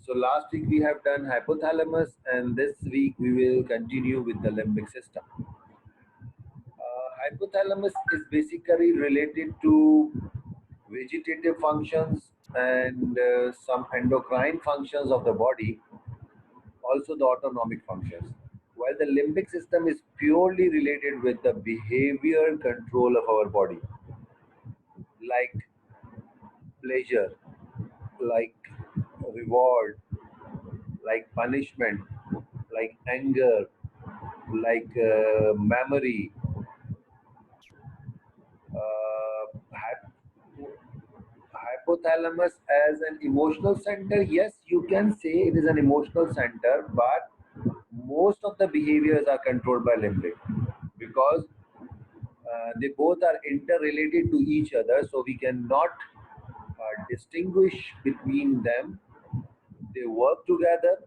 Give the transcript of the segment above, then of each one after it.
So last week we have done hypothalamus, and this week we will continue with the limbic system. Hypothalamus is basically related to vegetative functions and some endocrine functions of the body, also the autonomic functions. While the limbic system is purely related with the behavior control of our body, like pleasure, like reward, like punishment, like anger, like memory. Hypothalamus as an emotional center, yes, you can say it is an emotional center, but most of the behaviors are controlled by limbic because they both are interrelated to each other, so we cannot distinguish between them. They work together,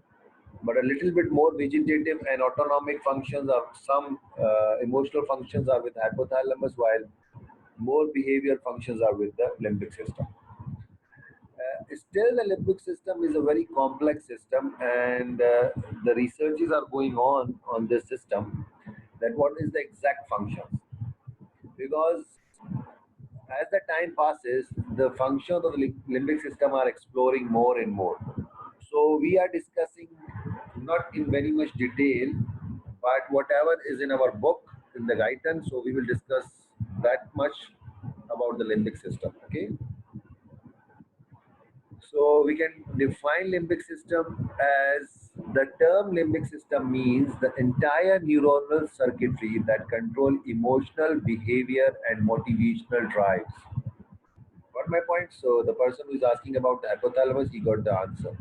but a little bit more vegetative and autonomic functions of some emotional functions are with hypothalamus, while more behavior functions are with the limbic system. Still, the limbic system is a very complex system, and the researches are going on this system. That what is the exact functions? Because as the time passes, the functions of the limbic system are exploring more and more. So we are discussing not in very much detail, but whatever is in our book in the guidance. So we will discuss that much about the limbic system. Okay. So we can define limbic system as the term limbic system means the entire neuronal circuitry that control emotional behavior and motivational drives. Got my point? So the person who is asking about the hypothalamus, he got the answer.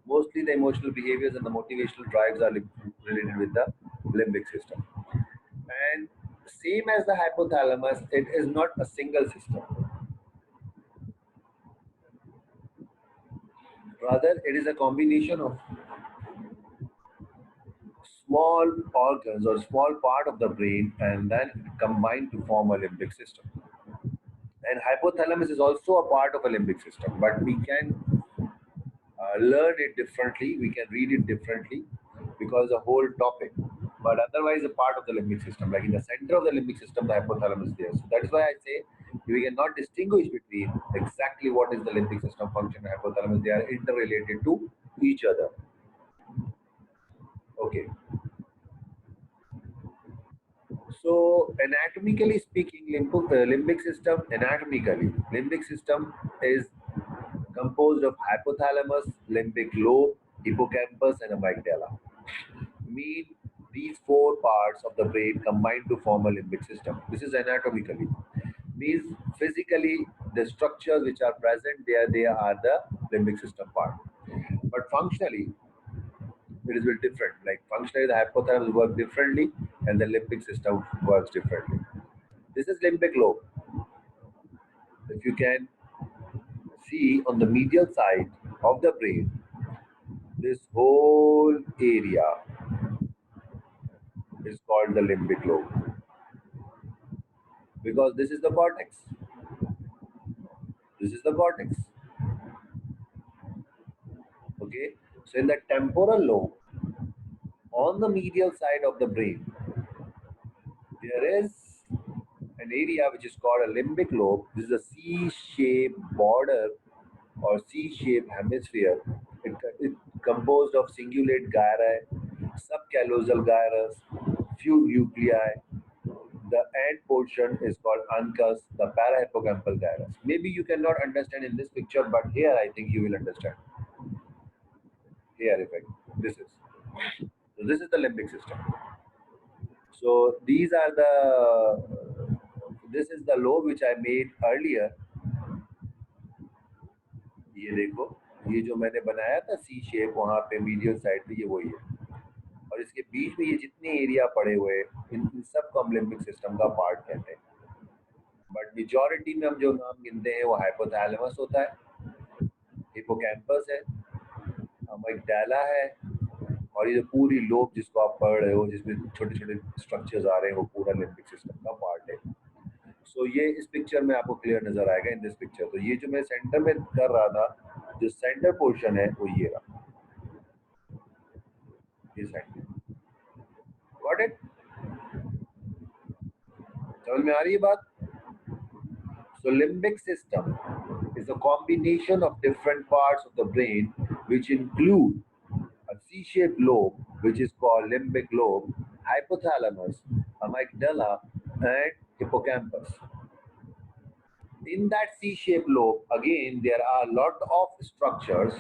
Mostly the emotional behaviors and the motivational drives are related with the limbic system. And same as the hypothalamus, it is not a single system. Rather, it is a combination of small organs or small part of the brain and then combined to form a limbic system. And hypothalamus is also a part of a limbic system, but we can learn it differently, we can read it differently because the whole topic. But otherwise, a part of the limbic system, like in the center of the limbic system, the hypothalamus is there. So that is why I say we cannot distinguish between exactly what is the limbic system function and hypothalamus. They are interrelated to each other. Okay. So anatomically speaking, limbic system is composed of hypothalamus, limbic lobe, hippocampus, and amygdala. Mean these four parts of the brain combine to form a limbic system. This is anatomically. Means physically, the structures which are present there, they are the limbic system part. But functionally, it is very different. Like functionally, the hypothalamus works differently, and the limbic system works differently. This is limbic lobe. If you can see on the medial side of the brain, this whole area is called the limbic lobe because this is the cortex. This is the cortex. Okay. So in the temporal lobe, on the medial side of the brain, there is an area which is called a limbic lobe. This is a C-shaped border or C-shaped hemisphere. It composed of cingulate gyri, subcallosal gyrus, few nuclei. The end portion is called uncus, the parahippocampal gyrus. Maybe you cannot understand in this picture, but here I think you will understand. Here, effect. This is the limbic system. So these are this is the lobe which I made earlier. ये देखो, ये जो मैंने बनाया था सी shape वहाँ पे medial side पे, ये वही है. और इसके बीच में ये जितने एरिया पड़े हुए इन सब को हम लिम्बिक सिस्टम का पार्ट कहते हैं. बट मेजॉरिटी में हम जो नाम गिनते हैं वो हाइपोथैलेमस होता है, हिपोकैम्पस है, अमिगडाला है, और ये जो पूरी लोब जिसको आप पढ़ रहे हो जिसमें छोटे छोटे स्ट्रक्चर्स आ रहे हैं वो पूरा लिम्बिक सिस्टम का पार्ट है. सो ये इस पिक्चर में आपको क्लियर नजर आएगा इन दिस पिक्चर. तो ये जो मैं सेंटर में कर रहा था जो सेंटर पोर्शन है वो ये रहा, ये सेंटर. Got it? समझ में आ रही है बात? So limbic system is a combination of different parts of the brain which include a C-shaped lobe which is called limbic lobe, hypothalamus, amygdala and hippocampus. In that C-shaped lobe again there are a lot of structures,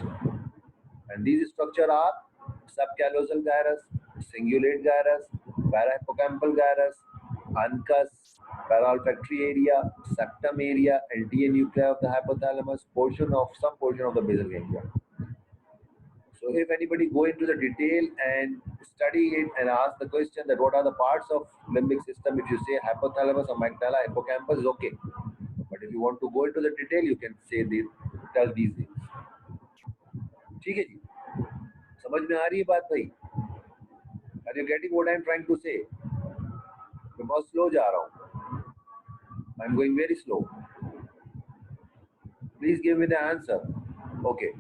and these structures are subcallosal gyrus, cingulate gyrus, parahippocampal gyrus, uncus, paraolfactory area, septum area, LTA nuclei of the hypothalamus, some portion of the basal ganglia. So if anybody go into the detail and study it and ask the question that what are the parts of limbic system, if you say hypothalamus, amygdala, hippocampus is okay. But if you want to go into the detail, you can say tell these things. ठीक है जी, समझ में आ रही है बात भाई? Are you getting what I am trying to say? मैं बहुत स्लो जा रहा हूँ. I am going very slow. Please give me the answer. Okay.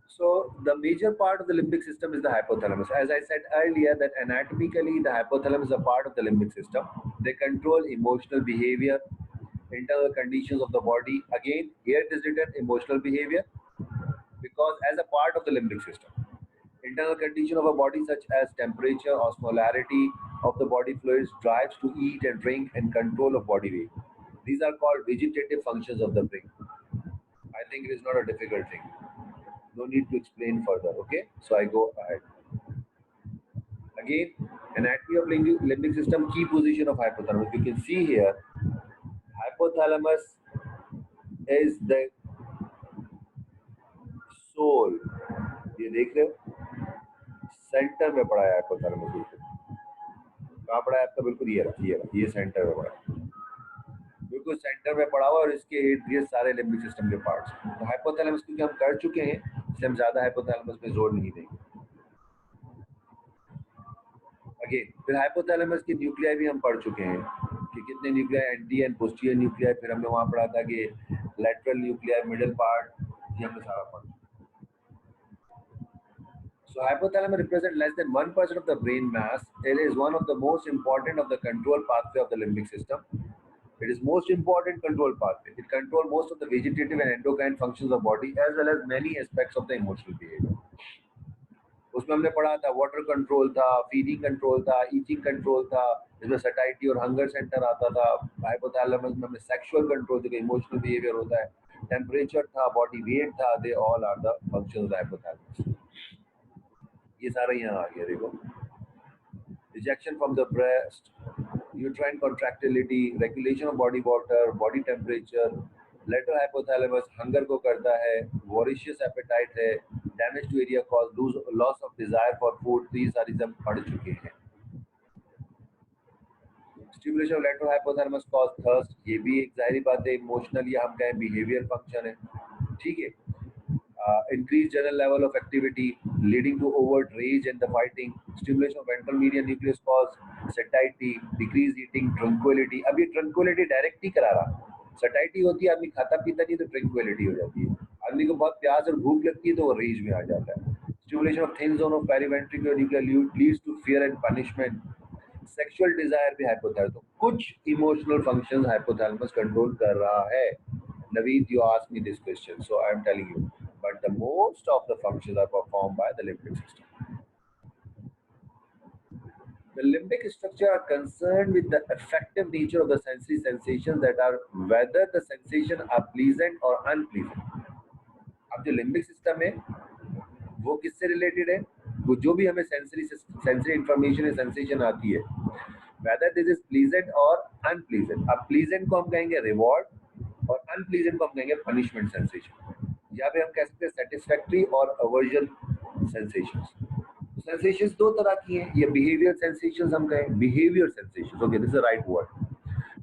So the major part of the limbic system is the hypothalamus. As I said earlier, that anatomically the hypothalamus is a part of the limbic system. They control emotional behavior, internal conditions of the body. Again, here it is written emotional behavior because as a part of the limbic system. Internal condition of a body such as temperature, osmolarity of the body fluids, drives to eat and drink, and control of body weight. These are called vegetative functions of the brain. I think it is not a difficult thing. No need to explain further, okay? So I go ahead. Again, anatomy of limbic system, key position of hypothalamus. You can see here, hypothalamus is the soul. ये देख रहे हो? Centre में पड़ा है hypothalamus. बिल्कुल कहाँ पड़ा है आपका? बिल्कुल ये सेंटर में पड़ा है, बिल्कुल सेंटर में पड़ा हुआ, और इसके इर्द गिर्द सारे लिम्बिक सिस्टम के पार्ट्स. तो हाइपोथैलेमस क्योंकि हम कर चुके हैं इसलिए हम ज्यादा हाइपोथैलेमस पे जोर नहीं देंगे. अगेन फिर हाइपोथैलेमस की न्यूक्लियाई भी हम पढ़ चुके हैं कि कितने nuclei, anti and posterior nuclei, फिर हमने वहां पढ़ा था कि लैटरल न्यूक्लियाई, मिडिल पार्ट, ये हमने सारा पढ़ा. So hypothalamus represents less than 1% of the brain mass. It is one of the most important of the control pathway of the limbic system. It is most important control pathway. It controls most of the vegetative and endocrine functions of the body as well as many aspects of the emotional behavior. उसमें हमने पढ़ा था water control था, feeding control था, eating control था, जिसमें satiety और hunger centre आता था. हाइपोथैलेमस में हमें सेक्सुअल कंट्रोल थे, इमोशनल बिहेवियर होता है, टेम्परेचर था, बॉडी वेट था. They all are the functions of the hypothalamus. ये सारा यहाँ आ गया देखो. Ejection from the breast, uterine contractility, regulation of body water, body temperature. Lateral hypothalamus hunger को करता है, voracious appetite है, damage to area cause loss of desire for food. तो ये सारी सब पढ़ चुके हैं. Stimulation of lateral hypothalamus cause thirst. ये भी एक जाहिर बात है, इमोशनल या हम कहें बिहेवियर फंक्शन है. ठीक है. Increased general level of activity leading to overt rage and the fighting. Stimulation of ventral median nucleus cause satiety, decreased eating, tranquility. अब ये tranquility डायरेक्ट ही करा रहा. satiety होती है, आदमी खाता पीता नहीं तो tranquility हो जाती है. आदमी को बहुत प्यास और भूख लगती है तो वो रेज में आ जाता है. Stimulation of thin zone of periventricular nucleus leads to fear and punishment. Sexual desire भी hypothalamus. तो कुछ emotional functions hypothalamus control कर रहा है. Naveed, you asked me this question, so I am telling you. But the most of the functions are performed by the limbic system. The limbic structure are concerned with the affective nature of the sensory sensations that are whether the sensation are pleasant or unpleasant. अब जो limbic system है वो किससे related है? वो जो भी हमें sensory information या sensation आती है, whether this is pleasant or unpleasant. अब pleasant को हम कहेंगे reward और unpleasant को हम कहेंगे punishment sensation. या भी हम कह सकते हैं सेटिस्फैक्ट्री और अवर्जन सेंसेशंस. सेंसेशंस दो तरह की हैं. ये बिहेवियर सेंसेशंस हम कहें, behaviour sensations. Okay, this is the right word.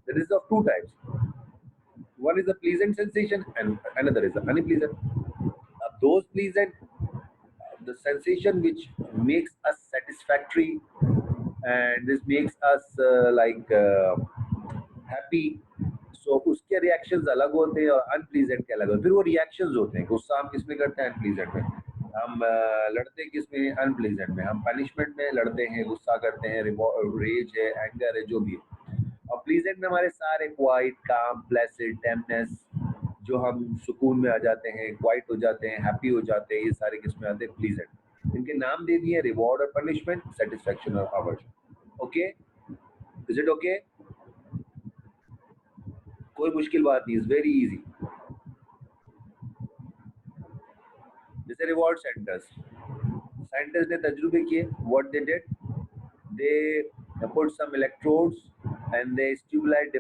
There is of two types. One is a pleasant sensation and another is unpleasant. अब those pleasant, the sensation which makes us satisfactory and this makes us happy. सो उसके reactions अलग होते हैं और unpleasant के अलग होते हैं। फिर वो रिएक्शंस होते हैं, गुस्सा हम किस में करते हैं? अनप्लीजेंट में। हम लड़ते किस में? अनप्लीजेंट में। हम पनिशमेंट में लड़ते हैं, गुस्सा करते हैं, रेज है, एंगर है, जो भी है। और प्लीजेंट में हमारे सारे क्वाइट, काम, प्लेसिड, टेमनेस, जो हम सुकून में आ जाते हैं, क्वाइट हो जाते हैं, हैप्पी हो जाते हैं, ये सारे किस में आते हैं? प्लीजेंट। इनके नाम दे दिए, रिवॉर्ड और पनिशमेंट, सेटिस्फैक्शन और aversion. Okay, is it okay? कोई मुश्किल बात नहीं, इज वेरी इजी। जैसे रिवॉर्ड सेंटर्स, साइंटिस्ट ने तजुर्बे किए। What they did, they put some electrodes and they stimulate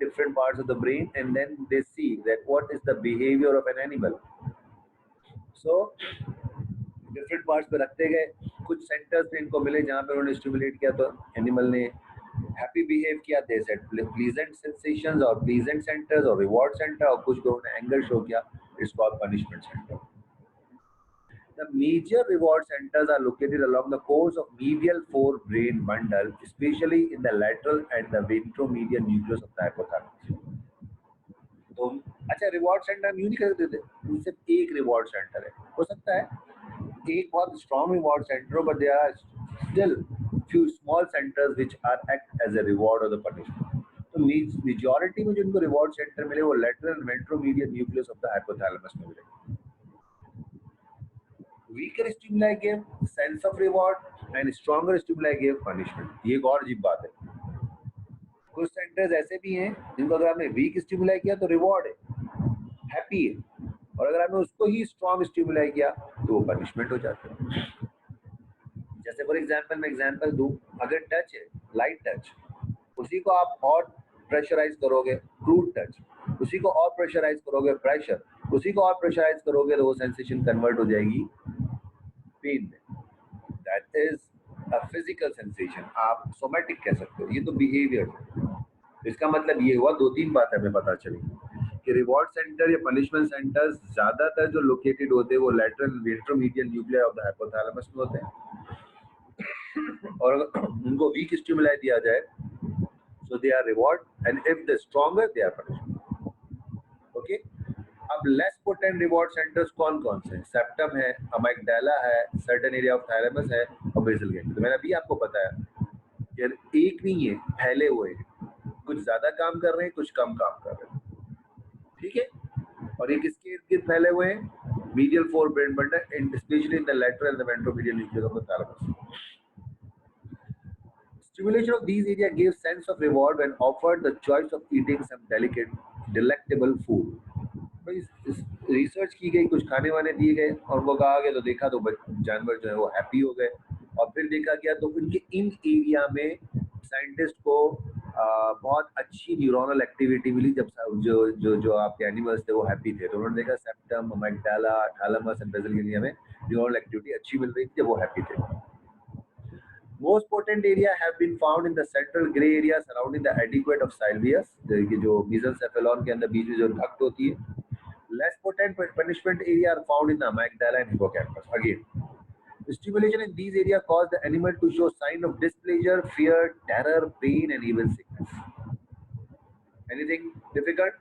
different parts of the brain, and then they see that what is the behavior of an animal. So different parts पे रखते गए, कुछ centres पे इनको मिले जहाँ पे उन्होंने स्टिमुलेट किया तो एनिमल ने हैप्पी बिहेव किया, दे सेड प्लीजेंट सेंसेशंस और प्लीजेंट सेंटर्स और रिवॉर्ड सेंटर, और कुछ लोगों ने एंगर शो किया, it's called punishment centre. The major reward centers are located along the course of medial forebrain bundle, especially in the lateral and the ventromedial nucleus of the hypothalamus. तो अच्छा, reward centre हम यूं नहीं कर देते, सिर्फ एक रिवॉर्ड सेंटर है, हो सकता है एक बहुत स्ट्रॉन्ग रिवॉर्ड सेंटर हो, but there are still few small centers which are act as a reward or the punishment. तो मेजॉरिटी में जो इनको रिवॉर्ड सेंटर मिले वो lateral and ventromedial nucleus of the hypothalamus में मिले। Weaker stimuli give sense of reward and stronger stimuli give punishment। ये एक और अजीब बात है। कुछ सेंटर्स ऐसे भी हैं जिनको अगर आपने वीक स्टिमुलाई किया तो रिवॉर्ड है, हैप्पी है, और अगर आपने उसको ही स्ट्रॉन्ग स्टिमुलाई किया तो वो पनिशमेंट हो जाता है। जैसे फॉर एग्जांपल मैं एग्जांपल दूं, अगर टच है, लाइट टच, उसी को आप और प्रेशराइज करोगे, क्रूड टच, उसी को और प्रेशराइज करोगे, प्रेशर, उसी को और प्रेशराइज करोगे तो वो सेंसेशन कन्वर्ट हो जाएगी पेन में। That is a physical sensation, आप सोमैटिक कह सकते हो, ये तो बिहेवियर है। इसका मतलब ये हुआ, दो तीन बात हमें पता चली कि रिवॉर्ड सेंटर या पनिशमेंट सेंटर्स ज्यादातर जो लोकेटेड होते हैं वो lateral ventromedial nuclear of the hypothalamus में होते हैं, और अगर उनको वीक स्टिमुलाई दिया जाए so they are reward, and if they stronger they are punishment। Okay, अब लेस पोटेंट रिवॉर्ड सेंटर्स कौन कौन से हैं? सेप्टम है, अमाइगडाला है, सर्टेन एरिया ऑफ थायलमस है, और बेसल गैंग्लिया। तो मैंने अभी आपको बताया कि एक नहीं है, फैले हुए हैं, कुछ ज्यादा काम कर रहे हैं, कुछ कम काम कर रहे हैं, ठीक है। और ये किसके इर्द गिर्द फैले हुए हैं? Medial forebrain bundle, specially in the lateral and the ventromedial nucleus of the thalamus. Stimulation of these areas gives sense of reward when offered the choice of eating some delicate, delectable food। तो इस research की गई, कुछ खाने वाने दिए गए और वो कहा गया, तो देखा तो जानवर जो है वो हैप्पी हो गए, और फिर देखा गया तो उनके इन एरिया में साइंटिस्ट को बहुत अच्छी न्यूरोनल एक्टिविटी मिली, जब जो जो जो आपके एनिमल्स थे वो हैप्पी थे, तो उन्होंने देखा septum, amygdala, thalamus and basal ganglia में न्यूरोनल एक्टिविटी अच्छी मिल रही थी जब वो हैप्पी थे। Most potent area have been found in the central gray area surrounding the adequate of sylvius, जो mesencephalon के अंदर बीच में जो duct होती है। Less potent punishment area are found in the amygdala and hippocampus। Again, stimulation in these areas cause the animal to show sign of displeasure, fear, terror, pain, and even sickness। Anything difficult?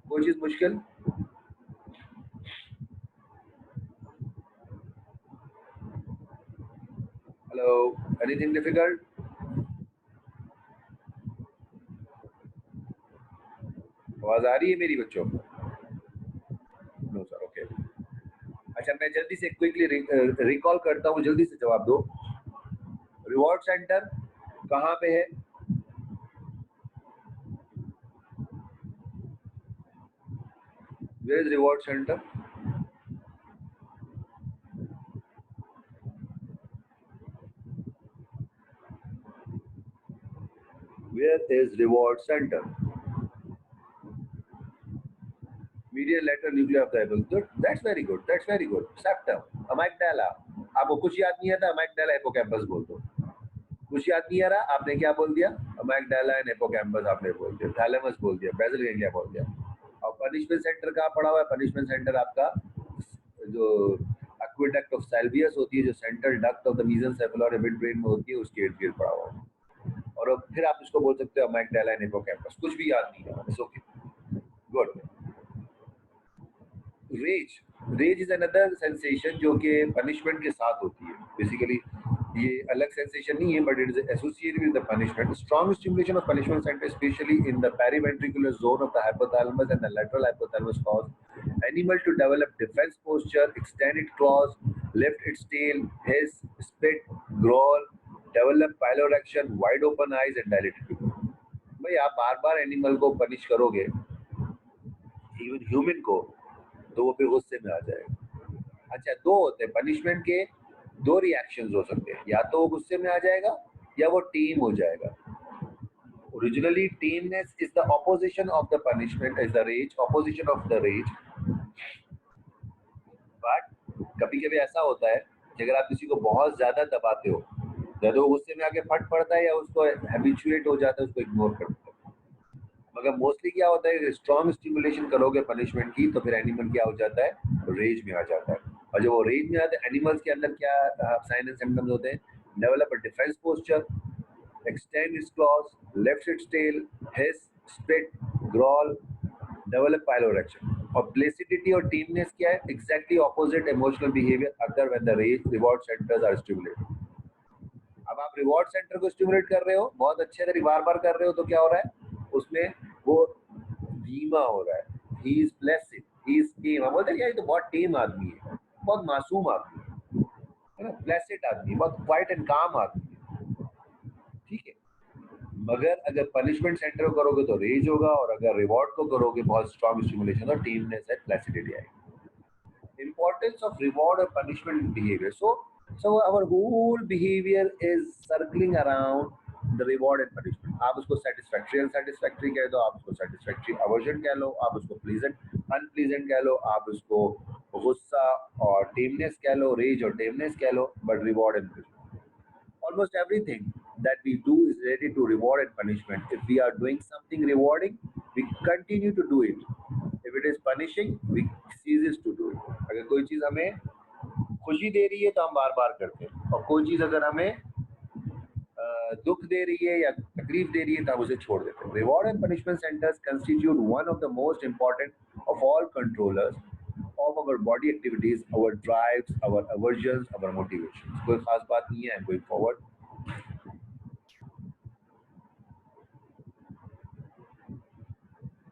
कोई चीज मुश्किल? Hello, anything difficult? आवाज आ रही है मेरी बच्चों? No sir, okay. अच्छा, मैं जल्दी से क्विकली रिकॉल करता हूँ, जल्दी से जवाब दो। रिवॉर्ड सेंटर कहाँ पे है? Where is reward center? Where is reward center? Medial lateral nucleus of the hypothalamus। Good, that's very good, that's very good। Septum, amygdala, आपको कुछ याद नहीं आता, amygdala हिप्पोकैम्पस बोल दो। कुछ याद नहीं आ रहा, आपने क्या बोल दिया? amygdala एंड हिप्पोकैम्पस आपने बोल दिया, थैलेमस बोल दिया, बेसल गैंग्लिया बोल दिया। और पनिशमेंट सेंटर कहाँ पड़ा हुआ है? पनिशमेंट सेंटर आपका जो aqueduct of Sylvius होती है, जो central duct of the mesencephalon mid brain में होती है, उसके इर्द गिर्द पड़ा हुआ है। और फिर आप इसको बोल सकते हो अमाइगडाला एंड हिप्पोकैम्पस, कुछ भी याद नहीं है, it's okay, good. Rage, rage is another sensation जो कि पनिशमेंट के साथ होती है। बेसिकली ये अलग सेंसेशन नहीं है, but it is associated with the punishment. Strong stimulation of punishment center specially in the periventricular zone of the hypothalamus and the lateral hypothalamus cause animal to develop defence posture, extend it claws, lift its tail, hiss, spit, growl, develop piloerection, wide open eyes and dilated pupil. भाई आप बार बार animal को punish करोगे, even human को, तो वो फिर गुस्से में आ जाएगा। अच्छा, दो होते हैं पनिशमेंट के, दो रिएक्शंस हो सकते हैं, या तो वो गुस्से में आ जाएगा या वो टीम हो जाएगा। Originally tameness is the opposition of the punishment, is the rage, opposition of the rage. But कभी कभी ऐसा होता है कि अगर आप किसी को बहुत ज्यादा दबाते हो, या तो वो गुस्से में आके फट पड़ता है या उसको हैबिचुएट हो जाता है, उसको इग्नोर करता है। मगर मोस्टली क्या होता है, स्ट्रॉन्ग स्टिमुलेशन करोगे पनिशमेंट की तो फिर एनिमल क्या हो जाता है, रेज में आ जाता है। और जब वो रेज में आता है, एनिमल्स के अंदर क्या साइन एंड सिम्टम्स होते हैं, develop a defence posture, extend its claws, left its tail, hiss, spit, growl, develop piloerection। और placidity और teamness क्या है, exactly opposite emotional behavior occur when the reward centers are stimulated। अब आप reward centre को stimulate कर रहे हो, बहुत अच्छे तरीके बार बार कर रहे हो, तो क्या हो रहा है उसमें, वो धीमा हो रहा है, he is placid, he is tame. हम बोलते हैं ये तो बहुत टेम आदमी है, बहुत मासूम आदमी है ना, प्लेसिड आदमी, बहुत क्वाइट एंड काम आदमी है, ठीक है। मगर अगर पनिशमेंट सेंटर को करोगे तो रेज होगा, और अगर रिवॉर्ड को करोगे बहुत स्ट्रॉन्ग स्टिमुलेशन और टीमनेस है, प्लेसिडिटी आएगी। Importance of reward or punishment behavior. So our whole behavior is circling around the reward and punishment। आप उसको satisfactory unsatisfactory कह दो, आप उसको satisfactory aversion कह लो, आप उसको pleasant unpleasant कह लो, आप उसको गुस्सा और tameness कह लो, rage और tameness कह लो, but reward and punishment, almost everything that we do is related to reward and punishment। If we are doing something rewarding, we continue to do it। If it is punishing, we ceases to do it। अगर कोई चीज हमें खुशी दे रही है तो हम बार बार करते हैं, और कोई चीज अगर हमें दुख दे रही है या तकलीफ दे रही है तो हम उसे छोड़ देते हैं। Reward and punishment centres constitute one of the most important of all controllers of our body activities, our drives, our aversions, our motivations। कोई खास बात नहीं है going forward।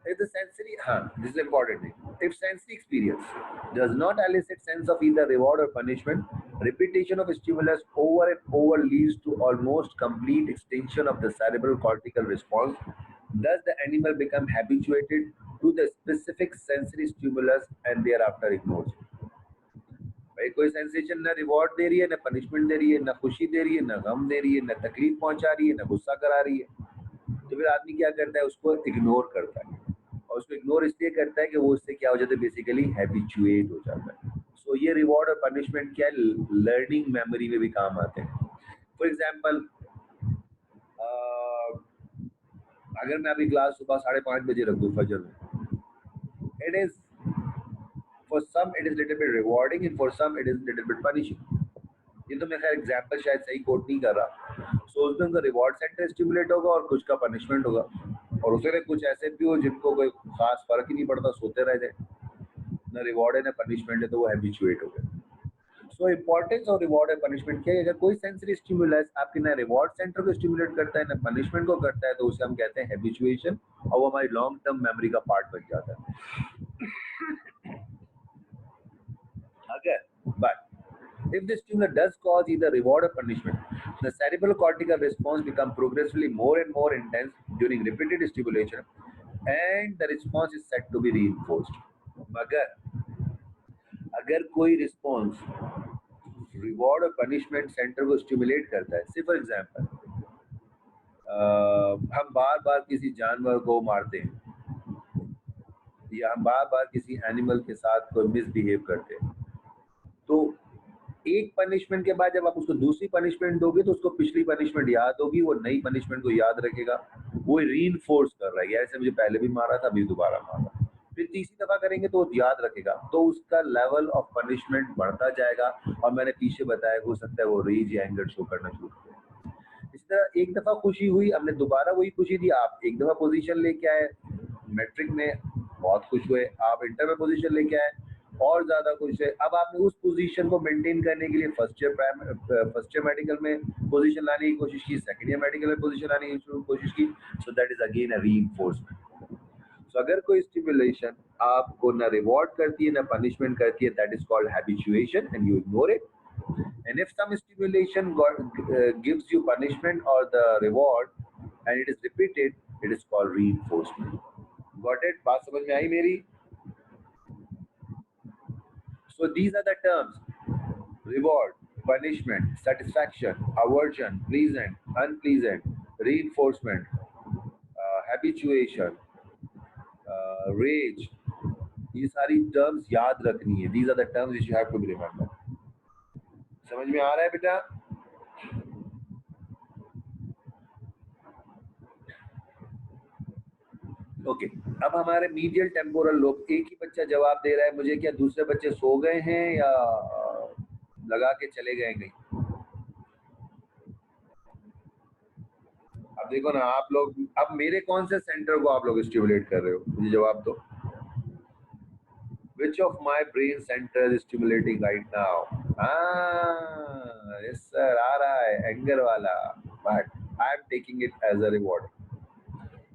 If the sensory, this is important thing. If sensory experience does not elicit sense of either reward or punishment, repetition of stimulus over and over leads to almost complete extinction of the cerebral cortical response। Thus, the animal become habituated to the specific sensory stimulus and thereafter ignores it। भाई कोई sensation ना reward दे रही है, ना punishment दे रही है, ना खुशी दे रही है, ना गम दे रही है, ना तकलीफ पहुंचा रही है, ना गुस्सा करा रही है, तो फिर आदमी क्या करता है, उसको इग्नोर करता है। और उसको इग्नोर इसलिए करता है कि वो उससे क्या हो जाता है, बेसिकली हैबिचुएट हो जाता है। सो ये रिवॉर्ड और पनिशमेंट क्या है, लर्निंग मेमोरी में भी काम आते हैं। फॉर एग्जाम्पल, अगर मैं अभी क्लास सुबह 5:30 बजे रख दूँ फजर में, it is for some it is little bit rewarding and for some it is little bit punishing. ये तो मैं खैर एग्जाम्पल शायद सही कोट नहीं कर रहा। सो उसमें उनका रिवॉर्ड सेंटर स्टिमुलेट होगा और कुछ का पनिशमेंट होगा, और उसमें कुछ ऐसे भी हो जिनको कोई खास फर्क ही नहीं पड़ता, सोते रह जाए, ना रिवॉर्ड है ना पनिशमेंट है, तो वो हैबिचुएट हो गए। So importance of reward and punishment क्या है, अगर कोई सेंसरी स्टिमुलस आपके ना रिवॉर्ड सेंटर को स्टिमुलेट करता है ना पनिशमेंट को करता है, तो उसे हम कहते हैं हैबिचुएशन, और वो हमारी लॉन्ग टर्म मेमोरी का पार्ट बन जाता है। अगर but if the stimulus does cause either reward or punishment, the cerebral cortical response becomes progressively more and more intense during repeated stimulation, and the response is said to be reinforced। मगर अगर कोई response reward और punishment centre को stimulate करता है, से for example हम बार बार किसी जानवर को मारते हैं, या हम बार बार किसी एनिमल के साथ कोई मिसबिहेव करते हैं, तो एक पनिशमेंट के बाद जब आप उसको दूसरी पनिशमेंट दोगे तो उसको पिछली पनिशमेंट याद होगी, वो नई पनिशमेंट को याद रखेगा, वो रीइंफोर्स कर रहा है, ऐसे मुझे पहले भी मारा था, अभी दोबारा मारा, फिर तीसरी दफा करेंगे तो वो याद रखेगा, तो उसका लेवल ऑफ पनिशमेंट बढ़ता जाएगा। और मैंने पीछे बताया, हो सकता है वो रेज या एंगर शो करना शुरू करे। इसी एक दफा खुशी हुई, हमने दोबारा वही खुशी दी, आप एक दफा पोजीशन लेके आए मैट्रिक में, बहुत खुश हुए, आप इंटर में पोजीशन लेके आए, और ज्यादा खुश है। अब आपने उस पोजीशन को मेंटेन करने के लिए फर्स्ट ईयर मेडिकल में पोजीशन लाने की कोशिश की, सेकंड ईयर मेडिकल में पोजीशन लाने की कोशिश की, so that is again a reinforcement. सो अगर कोई स्टिमुलेशन आपको ना रिवॉर्ड करती है ना पनिशमेंट करती है, that is called habituation and you ignore it. And if some stimulation gives you punishment or the reward and it is repeated, it is called reinforcement. Got it? बात समझ में आई मेरी? So these are the terms: reward, punishment, satisfaction, aversion, pleasant, unpleasant, reinforcement, habituation, rage. ये सारी terms याद रखनी है. These are the terms which you have to remember. समझ में आ रहा है बेटा? ओके अब हमारे मीडियल टेम्पोरल लोब, एक ही बच्चा जवाब दे रहा है मुझे, क्या दूसरे बच्चे सो गए हैं या लगा के चले गए कहीं? अब देखो ना आप लोग, अब मेरे कौन से सेंटर को आप लोग स्टिमुलेट कर रहे हो, मुझे जवाब दो। Which of my brain center is stimulating right now? Yes sir, आ रहा है एंगर वाला, but I am taking it as a reward.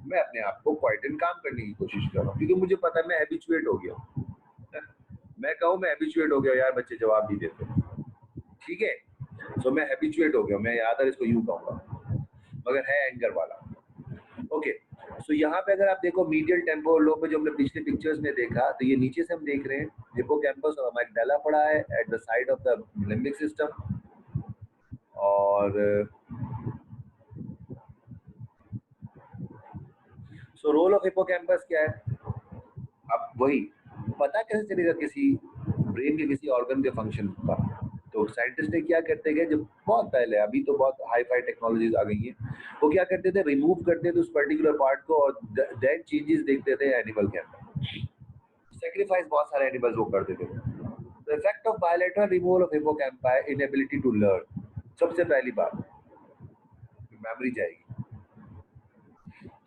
मैं अपने आप को क्वाइट एंड काम करने की कोशिश कर रहा हूँ, क्योंकि मुझे पता है मैं हैबिचुएट हो गया। मैं कहूँ मैं हैबिचुएट हो गया, यार बच्चे जवाब नहीं देते, ठीक है, तो मैं हैबिचुएट हो गया, मैं याद इसको यूं कहूँगा, मगर है एंगर वाला। ओके सो यहाँ पे अगर आप देखो मीडियल टेम्पोरल लोब में, जो हमने पिछले पिक्चर्स में देखा, तो ये नीचे से हम देख रहे हैं हिप्पोकैम्पस और अमिगडाला पड़ा है at the side of the limbic system. और सो रोल ऑफ हिप्पोकैम्पस क्या है? अब वही पता कैसे चलेगा किसी ब्रेन के किसी ऑर्गन के फंक्शन का? तो साइंटिस्ट ने क्या करते हैं, जब बहुत पहले, अभी तो बहुत हाई फाई टेक्नोलॉजीज आ गई हैं, वो क्या करते थे, रिमूव करते थे उस पर्टिकुलर पार्ट को और देन चेंजेस देखते थे एनिमल के अंदर। सेक्रीफाइस बहुत सारे एनिमल्स वो करते थे। The effect of bilateral removal of hippocampus, inability to learn. सबसे पहली बात मेमोरी जाएगी।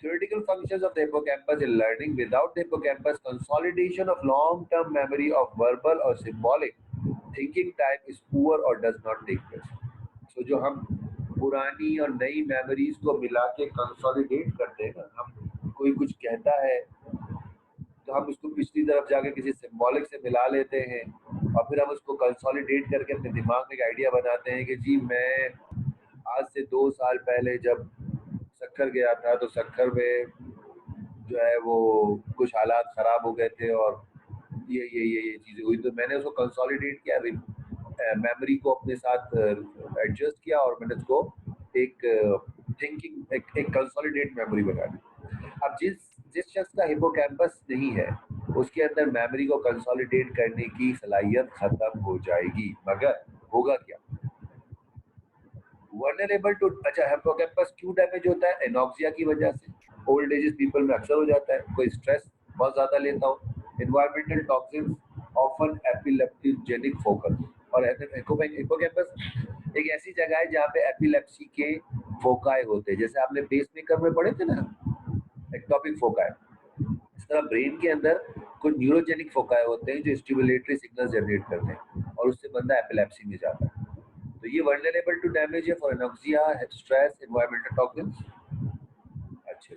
Theoretical functions of the hippocampus in learning: without the hippocampus, consolidation of long-term memory of verbal or symbolic thinking time is poor or does not take place. So जो हम पुरानी और नई memories को मिला के कंसोलिडेट करते हैं ना, हम कोई कुछ कहता है तो हम उसको पिछली तरफ जाके किसी सिंबॉलिक से मिला लेते हैं और फिर हम उसको कंसोलिडेट करके अपने दिमाग में एक आइडिया बनाते हैं कि जी मैं आज से 2 साल पहले जब सक्खर गया था तो सक्खर में जो है वो कुछ हालात खराब हो गए थे और ये चीजें हुई, तो मैंने उसको कंसोलिडेट किया, मेमोरी को अपने साथ एडजस्ट किया और मैंने उसको एक थिंकिंग एक कंसोलिडेट मेमोरी बना दी। अब जिस शख्स का हिप्पोकैम्पस नहीं है उसके अंदर मेमोरी को कंसोलिडेट करने की सलाहियत खत्म हो जाएगी, मगर होगा क्या? वल्नरेबल टू, अच्छा हिप्पोकैम्पस क्यों डैमेज होता है? एनॉक्सिया की वजह से, ओल्ड एजेस पीपल में अक्सर हो जाता है, कोई स्ट्रेस बहुत ज्यादा लेता हो, एनवायरमेंटल टॉक्सिन्स, ऑफन एपिलेप्टिजेनिक फोकस। और हिप्पोकैम्पस एक ऐसी जगह है जहाँ पे एपिलेप्सी के फोकाई होते हैं, जैसे आपने पेसमेकर में पढ़े थे ना एक्टोपिक फोकाई, इस तरह ब्रेन के अंदर कुछ न्यूरोजेनिक फोकाई होते हैं जो स्टिमुलेटरी सिग्नल जनरेट करते हैं और उससे बंदा एपिलेप्सी में जाता है। तो ये वल्नरेबल टू डैमेज है for anoxia, stress, environmental toxins. अच्छा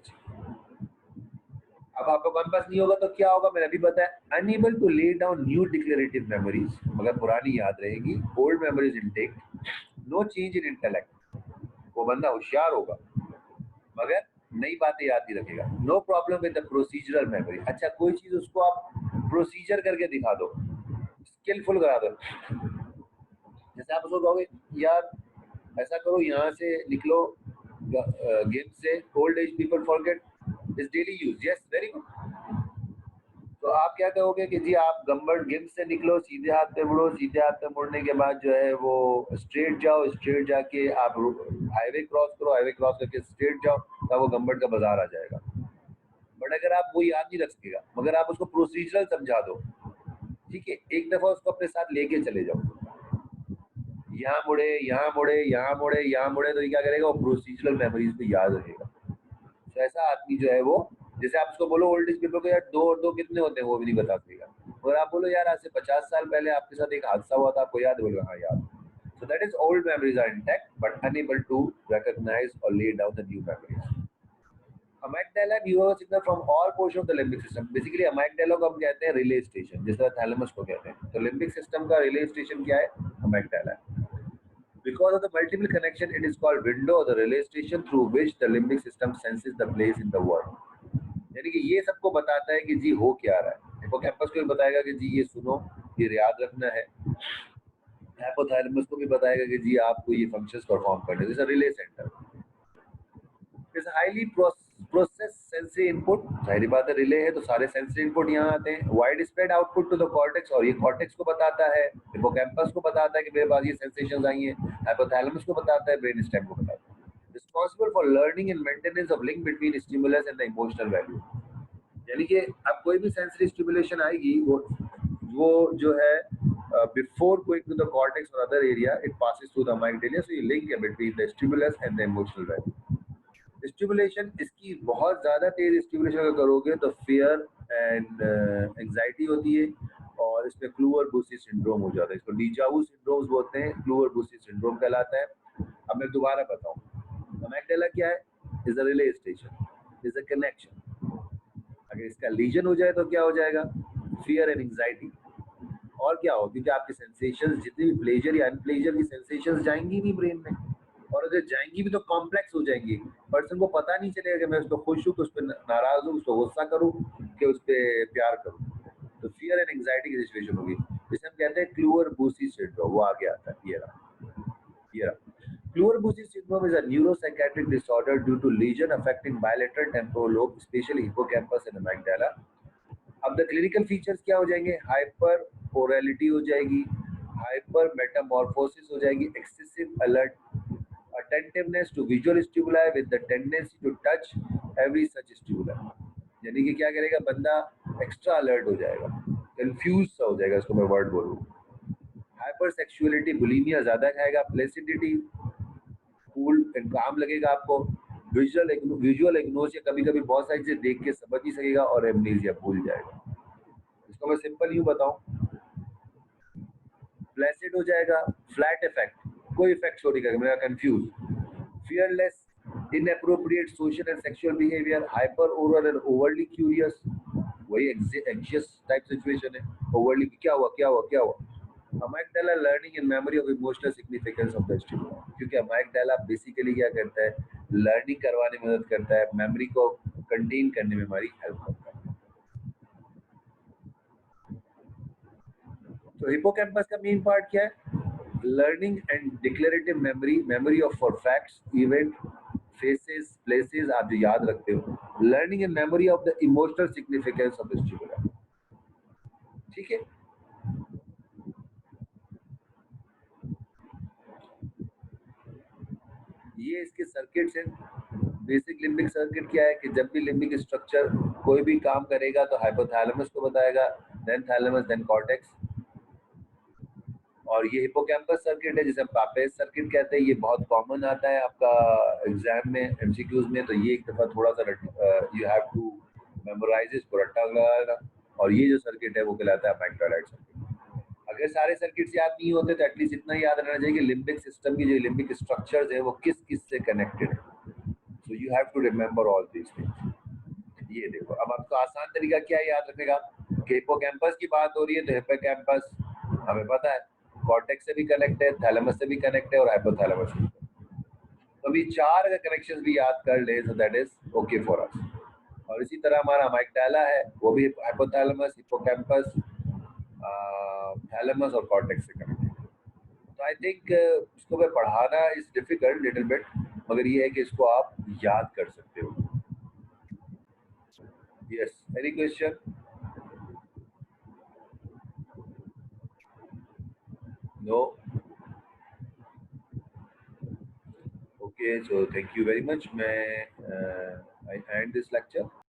अब आपका कंपास नहीं होगा तो क्या होगा, मैंने अभी बताया, unable to lay down new declarative memories, मगर पुरानी याद रहेगी, old memories intact, no change in intellect, वो बंदा होशियार होगा मगर नई बातें याद नहीं रखेगा, no problem with the procedural memory. अच्छा कोई चीज उसको आप प्रोसीजर करके दिखा दो, स्किलफुल करा दो, जैसे आप उसको कहोगे यार ऐसा करो, यहाँ से निकलो गेम से, old age people forget is daily use, yes very good, तो आप क्या कहोगे कि जी आप गम्बर्ड गेम से निकलो, सीधे हाथ पे मुड़ो, सीधे हाथ पे मुड़ने के बाद जो है वो स्ट्रेट जाओ, स्ट्रेट जाके आप हाईवे क्रॉस करो, हाईवे क्रॉस करके स्ट्रेट जाओ, तो वो गम्बर्ड का बाजार आ जाएगा। बट अगर आप वो याद नहीं रख सकेगा, मगर आप उसको प्रोसीजरल समझा दो, ठीक है, एक दफा उसको अपने साथ लेके चले जाओ, यहाँ मुड़े, यहाँ मुड़े, यहाँ मुड़े, यहाँ मुड़े, तो ये क्या करेगा, वो प्रोसीजरल मेमोरीज को याद रखेगा। तो ऐसा आदमी जो है वो, जैसे आप उसको बोलो ओल्ड एज पीपल को यार दो और दो कितने होते हैं, वो भी नहीं बता सकेगा। और आप बोलो यार आज से 50 साल पहले आपके साथ एक हादसा हुआ था, आपको याद है? बोलो हाँ याद। So that is old memories are intact but unable to recognize or lay down the new memories. Amygdala neural signal from all portion of the limbic system. Basically amygdala को हम कहते हैं रिले स्टेशन, जैसे thalamus को कहते हैं। तो limbic system का रिले स्टेशन क्या है? अमेग्डाला। Because of the multiple connection, it is called window or the relay station through which the limbic system senses the place in the world. यानी कि ये सबको बताता है कि जी हो क्या रहा है। हिप्पोकैम्पस को भी बताएगा कि जी ये सुनो, ये याद रखना है। हाइपोथैलेमस को भी बताएगा कि जी आपको ये फंक्शंस परफॉर्म करने हैं। Relay centre is highly process sensory input. जाहिर बात है रिले है तो सारे सेंसरी इनपुट यहाँ आते हैं। Wide spread output to the cortex, और ये कॉर्टेक्स को बताता है, हिप्पोकैम्पस को बताता है कि मेरे पास ये सेंसेशंस आई हैं, हाइपोथैलेमस को बताता है, ब्रेन स्टेम को बताता है। Responsible for learning and maintenance of link between stimulus and the emotional value. यानी कि अब कोई भी सेंसरी स्टिमुलेशन आएगी, वो जो है before going to the cortex और other area it passes through the amygdala, so ये लिंक है between the stimulus and the emotional value. Stimulation इसकी बहुत ज़्यादा तेज स्टिमुलेशन अगर करोगे तो फियर एंड एंजाइटी होती है, और इसमें क्लूवर बूसी सिंड्रोम हो जाता है। इसको डीजावू सिंड्रोम्स बोलते हैं, क्लूवर बूसी सिंड्रोम कहलाता है। अब मैं दोबारा बताऊं, अमेग्डाला क्या है? Is a relay station, is a connection. अगर इसका लीजन हो जाए तो क्या हो जाएगा? Fear and anxiety. और क्या हो, क्योंकि आपके सेंसेशंस जितनी भी प्लेजर या अनप्लेजर की सेंसेशंस जाएंगी नहीं ब्रेन में, और अगर जाएंगी भी तो कॉम्प्लेक्स हो जाएंगी। पर्सन को पता नहीं चलेगा कि मैं उस पर खुश हूँ, कि उस पर नाराज हूँ, उस पर गुस्सा करूँ, कि उस पर प्यार करूँ। तो फियर एंड एंजाइटी की सिचुएशन होगी, जिसे हम कहते हैं क्लूवर बूसी सिंड्रोम। वो आगे आता है, ये रहा, ये रहा। Kluwer Bucy syndrome is a neuropsychiatric disorder due to lesion affecting bilateral temporal lobe, especially hippocampus and amygdala. अब द क्लिनिकल फीचर्स क्या हो जाएंगे? हाइपर ओरलिटी हो जाएगी, हाइपर मेटामॉर्फोसिस हो जाएगी, excessive alert, attentiveness to visual stimuli with the tendency to touch every such stimuli. यानी कि क्या करेगा बंदा? एक्स्ट्रा अलर्ट हो जाएगा, कंफ्यूज सा हो जाएगा, इसको मैं वर्ड बोलूँ। हाइपर सेक्सुअलिटी, बुलिमिया ज्यादा खाएगा, प्लेसिडिटी, कूल काम लगेगा आपको, विजुअल इग्नोसिया, कभी कभी बहुत सारी चीजें देख के समझ नहीं सकेगा, और एमनीजिया, भूल जाएगा। इसको मैं सिंपल यूं बताऊं, फ्लैसिड हो जाएगा, फ्लैट इफेक्ट, कोई इफेक्ट शो नहीं करेगा, मेरा confuse, fearless, inappropriate social and sexual behaviour, hyper oral and overly curious, वही एंग्जियस टाइप सिचुएशन है, ओवरली क्या हुआ क्या हुआ क्या हुआ। Amygdala learning and memory of emotional significance of the stimulus, क्योंकि अमाइग्डाला बेसिकली क्या करता है? लर्निंग करवाने में मदद करता है, मेमोरी को कंटेन करने में हमारी हेल्प करता है। तो हिपोकैम्पस का मेन पार्ट क्या है? Learning and declarative memory, memory of for facts, event, faces, places, आप जो याद रखते हो। Learning and memory of the emotional significance of the stimulus. ठीक है, ये इसके सर्किट्स हैं। बेसिक लिम्बिक सर्किट क्या है कि जब भी लिम्बिक स्ट्रक्चर कोई भी काम करेगा तो हाइपोथैलेमस को बताएगा, देन थैलेमस, देन कॉर्टेक्स। और ये हिपोकैम्पस सर्किट है जिसे हम पापेज सर्किट कहते हैं। ये बहुत कॉमन आता है आपका एग्जाम में, एमसीक्यूज में, तो ये एक दफा थोड़ा सा यू हैव टू मेमोराइज, इसको रट्टा लगाना। और ये जो सर्किट है वो कहलाता है अमाइग्डालाइड सर्किट। अगर सारे सर्किट्स याद नहीं होते तो एटलीस्ट इतना याद रहना चाहिए कि लिम्बिक सिस्टम की जो लिम्बिक स्ट्रक्चर्स है वो किस किस से कनेक्टेड है। So you have to remember all these things. ये देखो, अब आपको आसान तरीका क्या है याद रखने का, कि हिपोकैम्पस की बात हो रही है तो हिपोकैम्पस हमें पता है कॉर्टेक्स से भी कनेक्ट है, थैलेमस से भी कनेक्ट है, और हाइपोथैलेमस से। तो अभी चार अगर कनेक्शंस भी याद कर ले तो that is okay for us. और इसी तरह हमारा अमाइग्डाला है, वो भी हाइपोथैलेमस, हिपोकैम्पस, थैलेमस और कॉर्टेक्स से कनेक्ट है। तो आई थिंक इसको मैं पढ़ाना इज डिफिकल्ट लिटिल बिट, मगर ये है कि इसको आप याद कर सकते हो। Yes, any question? No? Okay, so thank you very much. मैं आई एंड दिस लेक्चर।